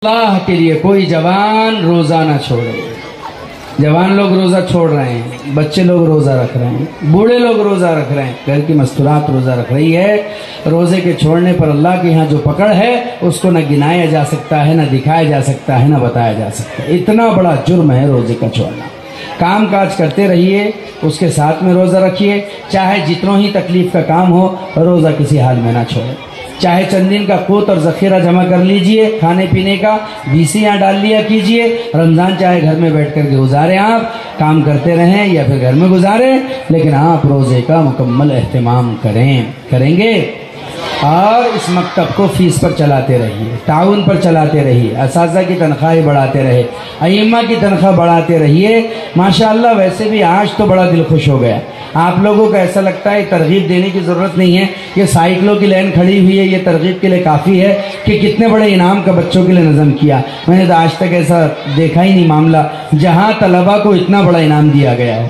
اللہ کے لیے کوئی جوان روزہ نہ چھوڑے۔ جوان لوگ روزہ چھوڑ رہے ہیں، بچے لوگ روزہ رکھ رہے ہیں، بوڑھے لوگ روزہ رکھ رہے ہیں، گھر کی مستورات روزہ رکھ رہی ہے۔ روزے کے چھوڑنے پر اللہ کے ہاں جو پکڑ ہے اس کو نہ گنایا جا سکتا ہے، نہ دکھایا جا سکتا ہے، نہ بتایا جا سکتا ہے۔ اتنا بڑا جرم ہے روزے کا چھوڑنا۔ کام کاج کرتے رہیے، اس کے ساتھ میں روزہ رکھیے، چاہے جتنوں ہی تکلیف کا کام ہو، روزہ کسی حال میں نہ چھوڑے۔ چاہے چند دن کا قوت اور ذخیرہ جمع کر لیجئے، کھانے پینے کا 20 یہاں ڈال لیا کیجئے۔ رمضان چاہے گھر میں بیٹھ کر کے گزاریں، آپ کام کرتے رہیں یا پھر گھر میں گزاریں، لیکن آپ روزے کا مکمل اہتمام کریں گے۔ اور اس مکتب کو فیس پر چلاتے رہیے، تعاون پر چلاتے رہیے، اساتذہ کی تنخواہیں بڑھاتے رہے، ائمہ کی تنخواہ بڑھاتے رہیے۔ ماشاءاللہ ویسے بھی آج تو بڑا دل خوش ہو گیا۔ آپ لوگوں کو ایسا لگتا ہے ترغیب دینے کی ضرورت نہیں ہے، یہ سائیکلوں کی لائن کھڑی ہوئی ہے، یہ ترغیب کے لیے کافی ہے کہ کتنے بڑے انعام کا بچوں کے لیے نظم کیا۔ میں نے تو آج تک ایسا دیکھا ہی نہیں معاملہ جہاں طلبہ کو اتنا بڑا انعام دیا گیا ہے۔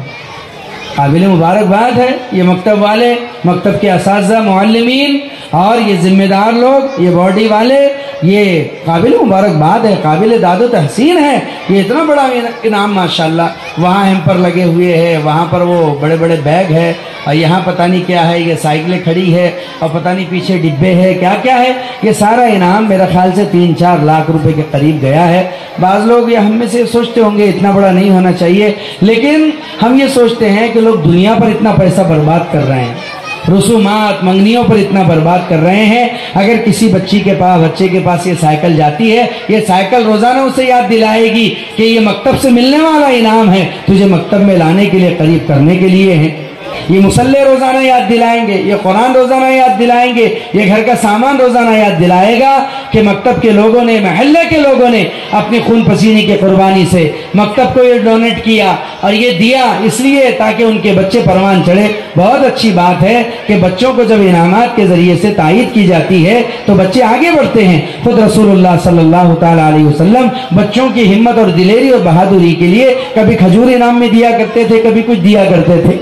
قابل مبارکباد ہے یہ مکتب والے، مکتب کے اساتذہ، معلمین اور یہ ذمہ دار لوگ، یہ باڈی والے، یہ قابل مبارکباد ہے، قابل داد و تحسین ہے۔ یہ اتنا بڑا انعام ماشاءاللہ، وہاں ہیمپر لگے ہوئے ہیں، وہاں پر وہ بڑے بڑے بیگ ہے، اور یہاں پتہ نہیں کیا ہے، یہ سائیکلیں کھڑی ہے، اور پتہ نہیں پیچھے ڈبے ہے، کیا کیا ہے۔ یہ سارا انعام میرا خیال سے 3-4 لاکھ روپے کے قریب گیا ہے۔ بعض لوگ یہ ہم میں سے سوچتے ہوں گے اتنا بڑا نہیں ہونا چاہیے، لیکن ہم یہ سوچتے ہیں کہ لوگ دنیا پر اتنا پیسہ برباد کر رہے ہیں، رسومات منگنیوں پر اتنا برباد کر رہے ہیں۔ اگر کسی بچے کے پاس یہ سائیکل جاتی ہے، یہ سائیکل روزانہ اسے یاد دلائے گی کہ یہ مکتب سے ملنے والا انعام ہے، تجھے مکتب میں لانے کے لیے، قریب کرنے کے لیے ہے۔ یہ مصلی روزانہ یاد دلائیں گے، یہ قرآن روزانہ یاد دلائیں گے، یہ گھر کا سامان روزانہ یاد دلائے گا کہ مکتب کے لوگوں نے، محلے کے لوگوں نے اپنی خون پسینے کی قربانی سے مکتب کو یہ ڈونیٹ کیا، اور یہ دیا اس لیے تاکہ ان کے بچے پروان چڑھے۔ بہت اچھی بات ہے کہ بچوں کو جب انعامات کے ذریعے سے تائید کی جاتی ہے تو بچے آگے بڑھتے ہیں۔ خود رسول اللہ صلی اللہ تعالیٰ علیہ وسلم بچوں کی ہمت اور دلیری اور بہادری کے لیے کبھی کھجور انعام میں دیا کرتے تھے، کبھی کچھ دیا کرتے تھے۔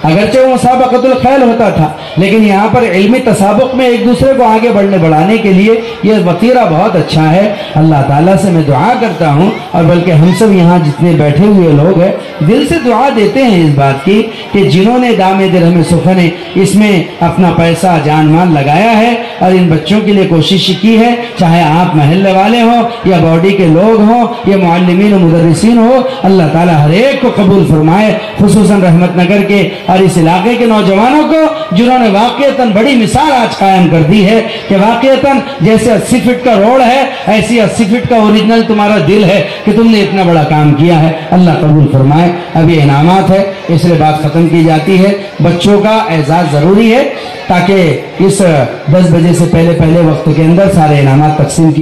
اگرچہ وہ مسابقۃ الخیل ہوتا تھا، لیکن یہاں پر علمی تسابق میں ایک دوسرے کو آگے بڑھانے کے لیے یہ وطیرہ بہت اچھا ہے۔ اللہ تعالیٰ سے میں دعا کرتا ہوں، اور بلکہ ہم سب یہاں جتنے بیٹھے ہوئے لوگ ہیں دل سے دعا دیتے ہیں اس بات کی کہ جنہوں نے دام درہم سخن اس میں اپنا پیسہ جان مال لگایا ہے اور ان بچوں کے لیے کوشش کی ہے، چاہے آپ محلے والے ہوں یا باڈی کے لوگ ہوں یا معلمین و مدرسین ہو، اللہ تعالیٰ ہر ایک کو قبول فرمائے، خصوصاً رحمت نگر کے اور اس علاقے کے نوجوانوں کو جنہوں نے واقعتاً بڑی مثال آج قائم کر دی ہے کہ واقعتاً جیسے 80 فٹ کا روڈ ہے، ایسی 80 فٹ کا اوریجنل تمہارا دل ہے کہ تم نے اتنا بڑا کام کیا ہے۔ اللہ قبول فرمائے۔ اب یہ انعامات ہے، اس لیے بات ختم کی جاتی ہے۔ بچوں کا اعزاز ضروری ہے تاکہ اس 10 بجے سے پہلے وقت کے اندر سارے انعامات تقسیم کی